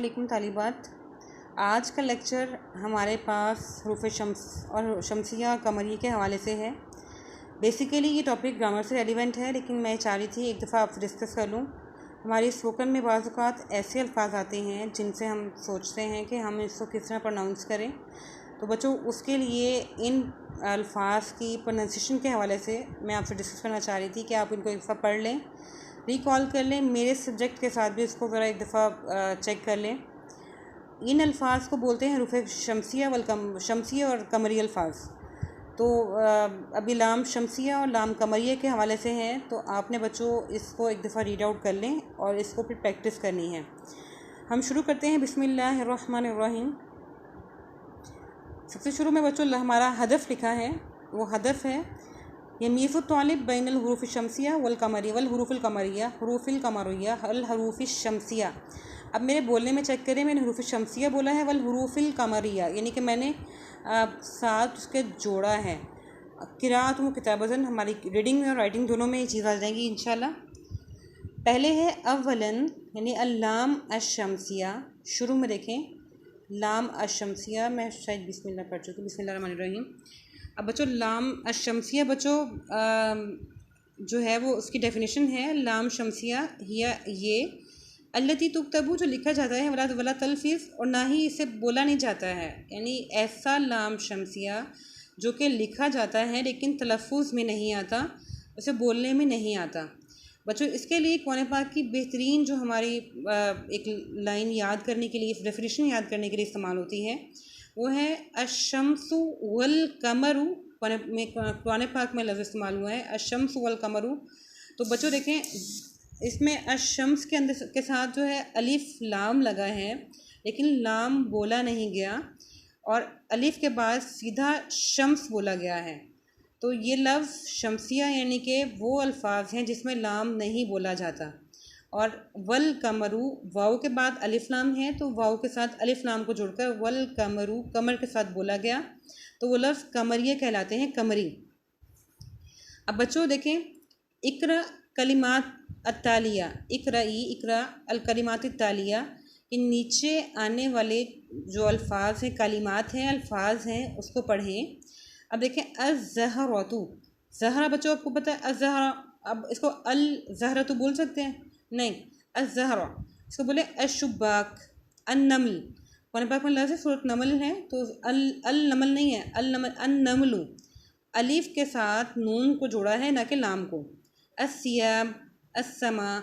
वालेकुम तालिबात। आज का लेक्चर हमारे पास हरूफ शम्स और शमसिया कमरिया के हवाले से है। बेसिकली ये टॉपिक ग्रामर से रेलिवेंट है, लेकिन मैं चाह रही थी एक दफ़ा आपसे डिस्कस कर लूँ। हमारी स्पोकन में बाज़ औक़ात ऐसे अल्फाज आते हैं जिनसे हम सोचते हैं कि हम इसको किस तरह प्रोनाउंस करें। तो बच्चों, उसके लिए इन अल्फाज की प्रोनाउंसिएशन के हवाले से मैं आपसे डिस्कस करना चाह रही थी कि आप इनको एक दफ़ा पढ़ लें, रिकॉल कर लें, मेरे सब्जेक्ट के साथ भी इसको ज़रा एक दफ़ा चेक कर लें। इन अल्फाज को बोलते हैं हरूफ शमसिया और कमरी अल्फाज। तो अभी लाम शमसिया और लाम कमरिया के हवाले से हैं, तो आपने बच्चों इसको एक दफ़ा रीड आउट कर लें और इसको फिर प्रैक्टिस करनी है। हम शुरू करते हैं। बिस्मिल्लाहिर्रहमानिर्रहीम। सबसे शुरू में बच्चों हमारा हदफ लिखा है, वो हदफ है यमीज़ु तालिब बैनल हुरूफ़ शमसिया वल कमरिया वल हुरूफ़िल कमरिया हुरूफ़िल कमरिया अल हुरूफ़ शमसिया। अब मेरे बोलने में चेक करें, मैंने हुरूफ़ शमसिया बोला है, वल हुरूफ़िल कमरिया, यानी कि मैंने साथ उसके जोड़ा है। किरात व किताबतन हमारी रीडिंग में और राइटिंग दोनों में ये चीज़ आ जाएंगी इंशाल्लाह। पहले है अव्वलन यानी अल्लाम अशमसिया। शुरू में देखें लाम अशमसिया, मैं शायद बिस्मिल्लाह पढ़ चुकी, बिस्मिल्लाहिर्रहमानिर्रहीम। अब बच्चों लाम अशमसिया बच्चों जो है वो उसकी डेफिनेशन है, लाम शमसिया या ये अल्लती तुक्तबू, जो लिखा जाता है, वला तलफ़ीज़, और ना ही इसे बोला नहीं जाता है। यानी ऐसा लाम शमसिया जो कि लिखा जाता है लेकिन तलफ़ुज़ में नहीं आता, उसे बोलने में नहीं आता। बच्चों इसके लिए कुरान पाक की बेहतरीन जो हमारी एक लाइन याद करने के लिए, डेफिनेशन याद करने के लिए इस्तेमाल होती है, वो है अशम्सु वल कमरु। कुरान पाक में लफ्ज़ इस्तेमाल हुआ है अशम्सु वल कमरु। तो बच्चों देखें, इसमें अशम्स के अंदर के साथ जो है अलिफ लाम लगा है, लेकिन लाम बोला नहीं गया और अलिफ के बाद सीधा शम्स बोला गया है। तो ये लफ्ज़ शमसिया यानी कि वो अल्फाज हैं जिसमें लाम नहीं बोला जाता। और वल कमरू, वाव के बाद अलिफ लाम है, तो वाव के साथ अलिफ लाम को जोड़कर वल कमरू, कमर के साथ बोला गया, तो वो लफ्ज़ कमरिया कहलाते हैं, कमरी। अब बच्चों देखें, इकरा कलिमात अत्तालिया, इकरा अल कलिमात अत्तालिया, कि नीचे आने वाले जो अल्फाज हैं, कलिमात हैं, अल्फाज हैं, उसको पढ़ें। अब देखें अज़्ज़हरतु, ज़हरा बच्चों आपको पता है अज़्ज़हरा। अब इसको अल ज़हरा तो बोल सकते हैं, नहीं, अज़्ज़हरा इसको बोले अशुब्बाक, अन्नमल। कुरान पाक में लफ्ज़ है, सूरत नमल है, तो अल नमल नहीं है, अन्नमलु, अलीफ के साथ नून को जोड़ा है, ना कि लाम को। अस्सियाब, अस्समा,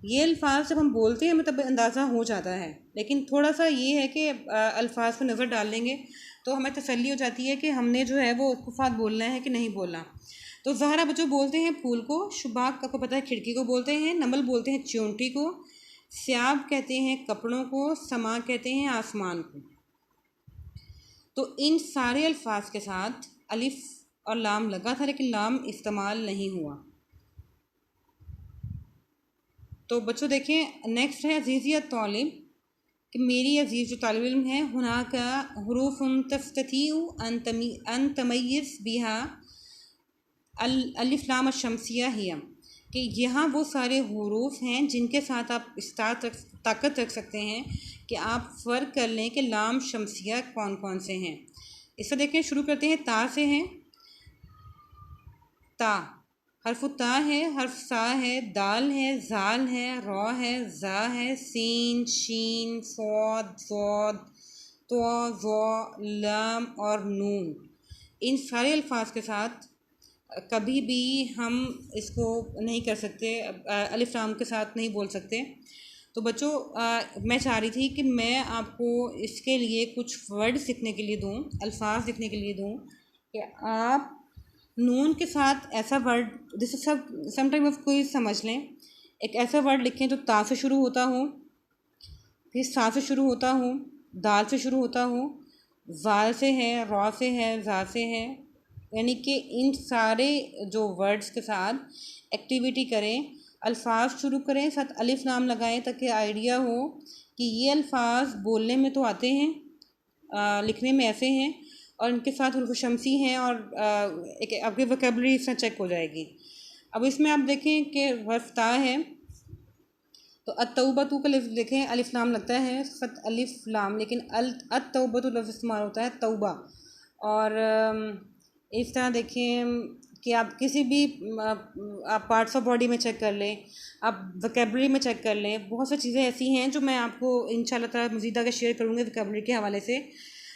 ये अल्फाज जब हम बोलते हैं हमें तब अंदाज़ा हो जाता है, लेकिन थोड़ा सा ये है कि अल्फाज पर नज़र डाल लेंगे तो हमें तसल्ली हो जाती है कि हमने जो है वो उसके साथ बोलना है कि नहीं बोलना। तो ज़हरा बच्चों बोलते हैं फूल को, शुबाक आपको पता है खिड़की को बोलते हैं, नमल बोलते हैं चोंटी को, स्याब कहते हैं कपड़ों को, समा कहते हैं आसमान को। तो इन सारे अल्फाज के साथ अलिफ और लाम लगा था, लेकिन लाम इस्तेमाल नहीं हुआ। तो बच्चों देखें, नेक्स्ट है अज़ीज़िया तालिब, कि मेरी अजीज़ जो तालिब इल्म है, हुना का हुरूफ़ुन तफ़्ततीउ अन तमय्यज़ बिहा अलिफ लाम शमसिया हिया, कि यहाँ वो सारे हुरूफ हैं जिनके साथ आप ताकत रख सकते हैं कि आप फ़र्क कर लें कि लाम शमसिया कौन कौन से हैं। इसे देखें, शुरू करते हैं ता से हैं। ता हर्फ ता है, हर्फ सा है, दाल है, जाल है, रॉ है, जा है, सीन, शीन, सौद, ज़ौद, तो, ज़ौ, लाम और नून। इन सारे अल्फाज के साथ कभी भी हम इसको नहीं कर सकते, अलिफ लाम के साथ नहीं बोल सकते। तो बच्चों मैं चाह रही थी कि मैं आपको इसके लिए कुछ वर्ड सीखने के लिए दूँ, अल्फाज सीखने के लिए दूँ, कि आप नून के साथ ऐसा वर्ड, जैसे सब समटाइम आप कोई समझ लें, एक ऐसा वर्ड लिखें जो ता से शुरू होता हो, फिर सा से शुरू होता हो, दाल से शुरू होता हो, जाल से है, रॉ से है, जा से है, यानी कि इन सारे जो वर्ड्स के साथ एक्टिविटी करें, अल्फाज शुरू करें, साथ अलिफ नाम लगाएं, ताकि आइडिया हो कि ये अल्फाज बोलने में तो आते हैं, लिखने में ऐसे हैं, और इनके साथ हुरूफ शमसी हैं, और एक आपकी वोकैबुलरी इसमें चेक हो जाएगी। अब इसमें आप देखें कि हर्फ ता है, तो अत्तौबतु का लिफ्ज़ देखें, अलिफ लाम लगता है, ख़त अलिफ लाम, लेकिन अत्तौबतु लफ्ज़ इस्तेमाल होता है तौबा। और इस तरह देखें कि आप किसी भी आप पार्ट्स ऑफ बॉडी में चेक कर लें, आप वोकेबलरी में चेक कर लें, बहुत सी चीज़ें ऐसी हैं जो मैं आपको इंशाल्लाह ताला मज़ीद आगे शेयर करूँगी वोकेबलरी के हवाले से।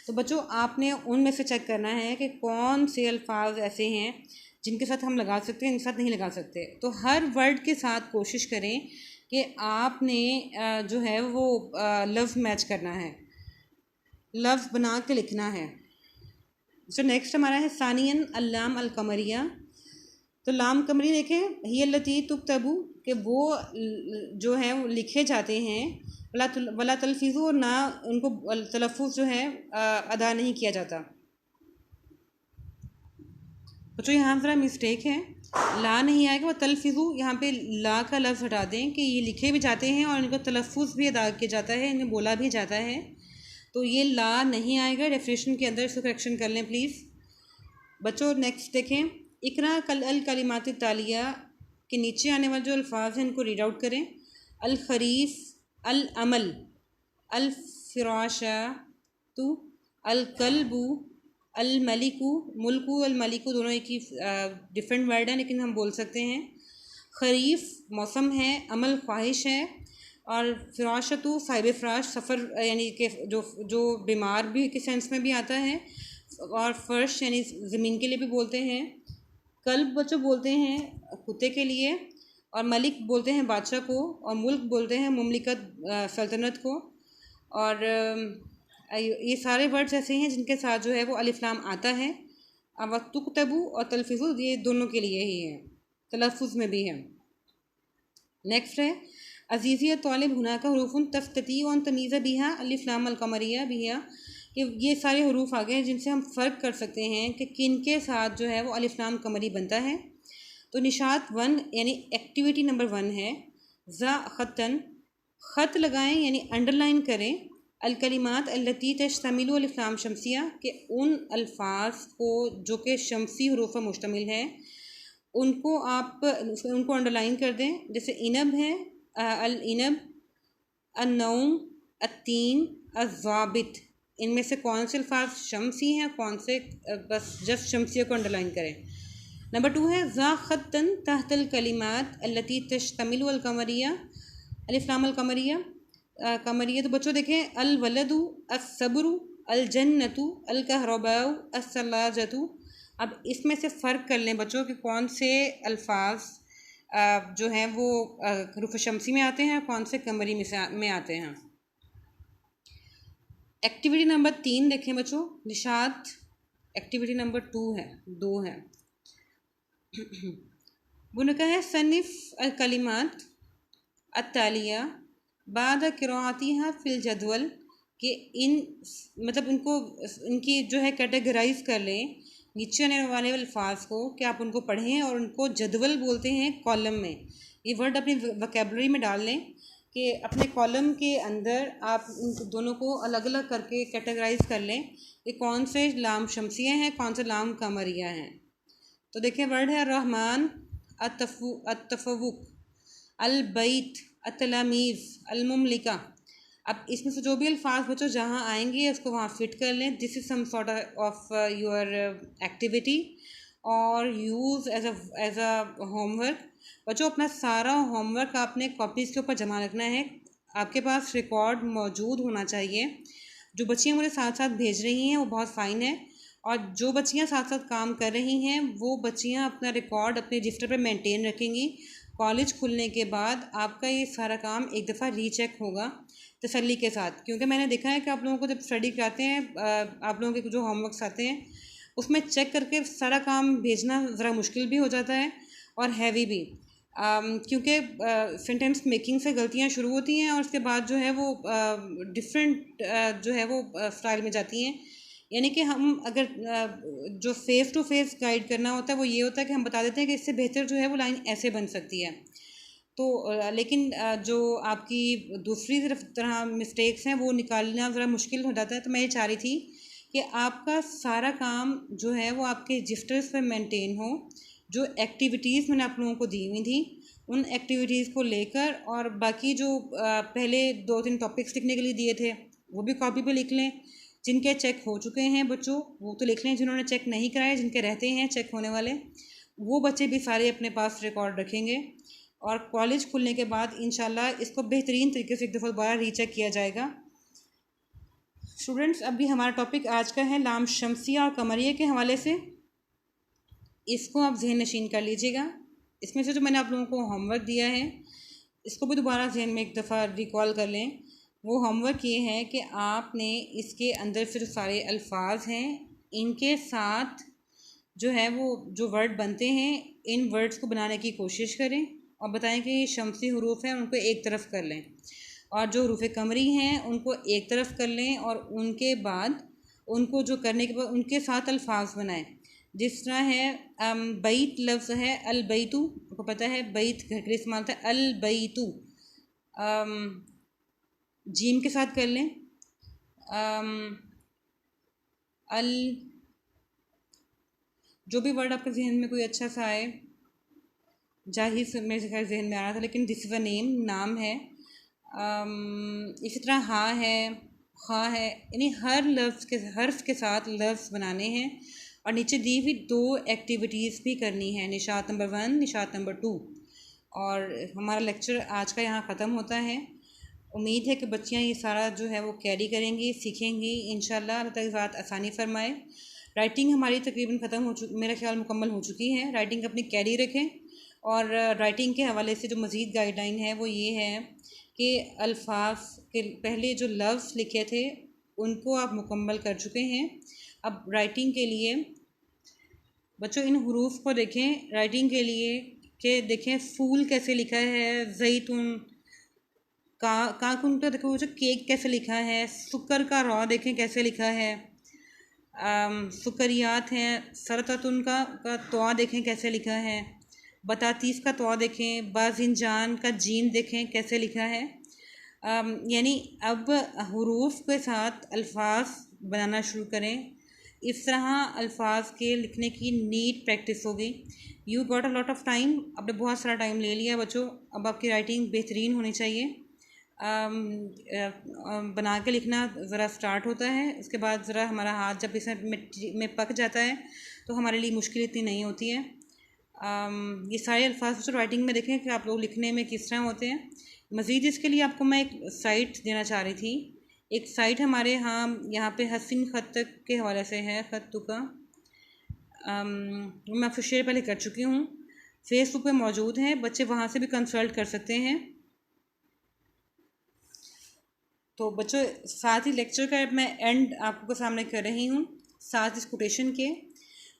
तो बच्चों आपने उनमें से चेक करना है कि कौन से अल्फाज ऐसे हैं जिनके साथ हम लगा सकते हैं, जिनके साथ नहीं लगा सकते। तो हर वर्ड के साथ कोशिश करें कि आपने जो है वो लफ्ज़ मैच करना है, लफ्ज़ बना के लिखना है। तो नेक्स्ट हमारा है सानियन अल्लाम अल कमरिया। तो लाम कमरी देखें, ही लती तुक्तबू, कि वो जो है वो लिखे जाते हैं, वला तलफीज़ु, और ना उनको तलफ़ुज़ जो है अदा नहीं किया जाता। तो जो यहाँ ज़रा मिस्टेक है, ला नहीं आएगा, वह तलफीज़ु, यहाँ पे ला का लफ्ज़ हटा दें कि ये लिखे भी जाते हैं और इनको तलफ़ुज़ भी अदा किया जाता है, इन्हें बोला भी जाता है। तो ये ला नहीं आएगा, डेफिनेशन के अंदर इसको करेक्शन कर लें प्लीज़ बच्चों। नेक्स्ट देखें, इकरा अल कलिमात तालिया के नीचे आने वाले जो अल्फाज हैं इनको रीड आउट करें। अल खरीफ, अल अमल, अल फिराशा तु, अल कल्बू, अल मलिकू। मुल्कू अल मलिकू दोनों एक ही डिफरेंट वर्ड हैं, लेकिन हम बोल सकते हैं। खरीफ मौसम है, अमल ख्वाहिश है, और फिराशतु साहिब फ़राश, सफ़र यानी कि जो बीमार भी के सेंस में भी आता है, और फ़र्श यानी ज़मीन के लिए भी बोलते हैं। कल्ब बच्चों बोलते हैं कुत्ते के लिए, और मलिक बोलते हैं बादशाह को, और मुल्क बोलते हैं मुमलिकत सल्तनत को। और ये सारे वर्ड्स ऐसे हैं जिनके साथ जो है वो अलिफ लाम आता है। अब तुक्तबू और तलफ़ुज़ ये दोनों के लिए ही है, तलफ़ुज़ में भी है। नेक्स्ट है अज़ीज़िया तालिब हुना का हरूफ़ुन तफ़्तती वन तमीज़ बिहा अलिफ लाम अल कमरिया बिहा, कि ये सारे हरूफ आ गए हैं जिनसे हम फ़र्क कर सकते हैं कि किन के साथ जो है वो अलिफ लाम कमरी बनता है। तो निशात 1 यानी एक्टिविटी नंबर 1 है ज़ा ख़तन, ख़त लगाएं यानी अंडरलाइन करें। अल कलिमात अल्लती तश्तमिलु अलिफ लाम शमसिया, के उन अल्फाज को जो कि शमसी हरूफ पर मुश्तमिल है उनको आप उनको अंडरलाइन कर दें। जैसे इनब है, अल इनब, अन्नौम, अत्तीन, अज़्ज़ाबित। इनमें से कौन से अल्फाज शमसी हैं, कौन से बस जस्ट शमसिया को अंडरलाइन करें। नंबर 2 है ज़ा ख़त्तन तहतल कलिमात अल्लती तश्तमिलु अल कमरिया अलिफ लाम अल कमरिया कमरिया। तो बच्चों देखें, अल वलदु, अस्सब्रु, अल जन्नतु, अल कहरबाउ, अस्सलाजतु। अब इसमें से फ़र्क कर लें बच्चों कि कौन से अल्फाज जो हैं वो हरूफ शमसी में आते हैं, कौन से कमरी में आते हैं। एक्टिविटी नंबर 3 देखें बच्चों, निशात एक्टिविटी नंबर 2 है। वो ने कहा है सनिफ़ अल कलिमात अत्तालिया बाद क़िराअतिहा फ़िल जदवल, कि इन मतलब इनकी जो है कैटेगराइज कर लें नीचे आने वाले अल्फाज को, कि आप उनको पढ़ें और उनको जदवल बोलते हैं कॉलम में। ये वर्ड अपनी वोकेबलरी में डाल लें कि अपने कॉलम के अंदर आप उन दोनों को अलग अलग करके कैटेगराइज कर लें कि कौन से लाम शमसिया हैं, कौन से लाम कमरिया हैं। तो देखिए वर्ड है रहमान, अतफ़वुक, अलबैत, अतलामीज़, अलमुमलिका। अब इसमें से जो भी अल्फाज बच्चों जहाँ आएंगे उसको वहाँ फिट कर लें। This is some sort of your activity और यूज़ एज अ होमवर्क। बच्चों अपना सारा होमवर्क आपने कॉपीज़ के ऊपर जमा रखना है, आपके पास रिकॉर्ड मौजूद होना चाहिए। जो बच्चियाँ मुझे साथ साथ भेज रही हैं वो बहुत फ़ाइन है, और जो बच्चियाँ साथ साथ काम कर रही हैं वो बच्चियाँ अपना रिकॉर्ड अपने रजिस्टर पर मेंटेन रखेंगी। कॉलेज खुलने के बाद आपका ये सारा काम एक दफ़ा रीचेक होगा तसल्ली के साथ, क्योंकि मैंने देखा है कि आप लोगों को जब स्टडी कराते हैं आप लोगों के जो होमवर्क्स आते हैं उसमें चेक करके सारा काम भेजना ज़रा मुश्किल भी हो जाता है और हैवी भी, क्योंकि सेंटेंस मेकिंग से गलतियाँ शुरू होती हैं और उसके बाद जो है वो डिफरेंट जो है वो स्टाइल में जाती हैं। यानी कि हम अगर जो फेस टू फेस गाइड करना होता है वो ये होता है कि हम बता देते हैं कि इससे बेहतर जो है वो लाइन ऐसे बन सकती है। तो लेकिन जो आपकी दूसरी तरह मिस्टेक्स हैं वो निकालना ज़रा मुश्किल हो जाता है। तो मैं ये चाह रही थी कि आपका सारा काम जो है वो आपके रजिस्टर्स पे मेंटेन हो। जो एक्टिविटीज़ मैंने आप लोगों को दी हुई थी उन एक्टिविटीज़ को लेकर, और बाकी जो पहले 2-3 टॉपिक्स लिखने के लिए दिए थे वो भी कॉपी पे लिख लें। जिनके चेक हो चुके हैं बच्चों वो तो लिख लें, जिन्होंने चेक नहीं कराए, जिनके रहते हैं चेक होने वाले, वो बच्चे भी सारे अपने पास रिकॉर्ड रखेंगे। और कॉलेज खुलने के बाद इंशाल्लाह इसको बेहतरीन तरीके से एक दफ़ा दोबारा रीचेक किया जाएगा। स्टूडेंट्स, अभी हमारा टॉपिक आज का है लाम शमसिया और कमरिया के हवाले से। इसको आप जहन नशीन कर लीजिएगा। इसमें से जो मैंने आप लोगों को होमवर्क दिया है इसको भी दोबारा जहन में एक दफ़ा रिकॉल कर लें। वो होमवर्क ये है कि आपने इसके अंदर से जो सारे अल्फाज हैं इनके साथ जो है वो जो वर्ड बनते हैं इन वर्ड्स को बनाने की कोशिश करें और बताएं कि ये शमसी हरूफ हैं उनको एक तरफ कर लें, और जो हरूफ कमरी हैं उनको एक तरफ कर लें, और उनके बाद उनको जो करने के बाद उनके साथ अल्फाज बनाएं। जिस तरह है बैत लफ्ज़ है अल बैतु, आपको पता है बैत घर के लिए इस्तेमाल था, अल बैतु जीम के साथ कर लें, अल जो भी वर्ड आपके जहन में कोई अच्छा सा आए, जाहिर से मेरे खैर जहन में आ रहा था लेकिन दिस इज़ अ नेम, नाम है। इसी तरह हा है, खा है, यानी हर लफ्ज़ के हर्फ के साथ लफ्ज़ बनाने हैं। और नीचे दी हुई 2 एक्टिविटीज़ भी करनी है, निशात नंबर 1, निशात नंबर 2। और हमारा लेक्चर आज का यहाँ ख़त्म होता है। उम्मीद है कि बच्चियाँ ये सारा जो है वो कैरी करेंगी, सीखेंगी इंशाल्लाह। अल्लाह ताला ज़ात आसानी फ़रमाए। राइटिंग हमारी तकरीबन ख़त्म हो चुकी, मेरा ख्याल मुकम्मल हो चुकी है। राइटिंग अपनी कैरी रखें, और राइटिंग के हवाले से जो मज़ीद गाइडलाइन है वो ये है कि अल्फाज के पहले जो लफ्ज़ लिखे थे उनको आप मुकम्मल कर चुके हैं। अब राइटिंग के लिए बच्चों इन हरूफ को देखें, राइटिंग के लिए कि देखें फूल कैसे लिखा है, जैतून काकुन का देखो वो जो केक कैसे लिखा है, शुक्र का रॉ देखें कैसे लिखा है, शुक्रियात हैं, सरतुन का तवा देखें कैसे लिखा है, बतातीस का तवा देखें, बाजिनजान का जीन देखें कैसे लिखा है। यानी अब हरूफ के साथ अल्फाज बनाना शुरू करें। इस तरह अल्फाज के लिखने की नीट प्रैक्टिस होगी। You got a lot of time, आपने बहुत सारा टाइम ले लिया बच्चों। अब आपकी राइटिंग बेहतरीन होनी चाहिए। बना के लिखना ज़रा स्टार्ट होता है, उसके बाद ज़रा हमारा हाथ जब इसमें मिट्टी में पक जाता है तो हमारे लिए मुश्किल इतनी नहीं होती है। ये सारे अल्फाज जो राइटिंग में देखें कि आप लोग लिखने में किस तरह होते हैं। मज़ीद इसके लिए आपको मैं एक साइट देना चाह रही थी। एक साइट हमारे यहाँ पे हसीन ख़त के हवाले से है, ख़त्तु का, मैं आपसे शेयर पहले कर चुकी हूँ, फेसबुक पे मौजूद है, बच्चे वहाँ से भी कंसल्ट कर सकते हैं। तो बच्चों साथ ही लेक्चर का मैं एंड आपको सामने कर रही हूँ, साथ इस कोटेशन के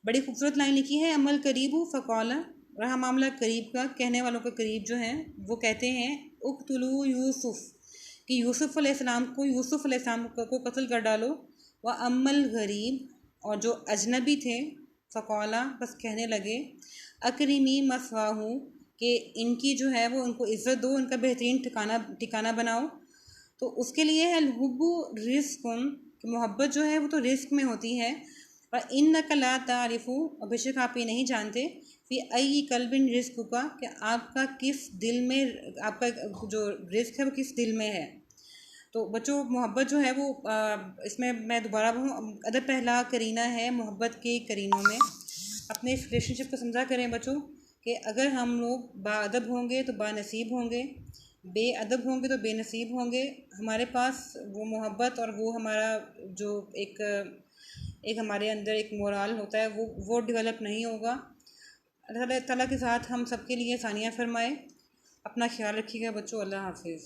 बड़ी खूबसूरत लाइन लिखी है, अमल करीब फ़क़ौला, रहा मामला करीब का, कहने वालों का करीब जो है वो कहते हैं उक़्तुलू यूसुफ़, कि यूसुफ़ अलैहिस्सलाम को, यूसुफ़ अलैहिस्सलाम को कत्ल कर डालो। व अम्मल गरीब, और जो अजनबी थे, फ़क़ौला बस कहने लगे, अकरीमी मसवाहू, कि इनकी जो है वो उनको इज़्ज़त दो, इनका बेहतरीन ठिकाना बनाओ। तो उसके लिए है अलहुब्बु रिज़्क़ुन, कि मोहब्बत जो है वो तो रिस्क में होती है। और इन्नका ला तारिफ़ु, और बेशक आप ये नहीं जानते, फ़ी अय्यि क़ल्बिन रिज़्क़ुका, कि आपका किस दिल में, आपका जो रिस्क है वो किस दिल में है। तो बच्चों मोहब्बत जो है वो इसमें मैं दोबारा कहूँ, अदब पहला करीना है मोहब्बत के करीनों में। अपने इस रिलेशनशिप को समझा करें बच्चों कि अगर हम लोग बाअदब होंगे तो बानसीब होंगे, बेअदब होंगे तो बेनसीब होंगे। हमारे पास वो मोहब्बत और वो हमारा जो एक हमारे अंदर एक मोराल होता है वो डेवलप नहीं होगा। अल्लाह ताला के साथ हम सबके लिए सानिया फरमाए। अपना ख्याल रखिएगा बच्चों, अल्लाह हाफिज़।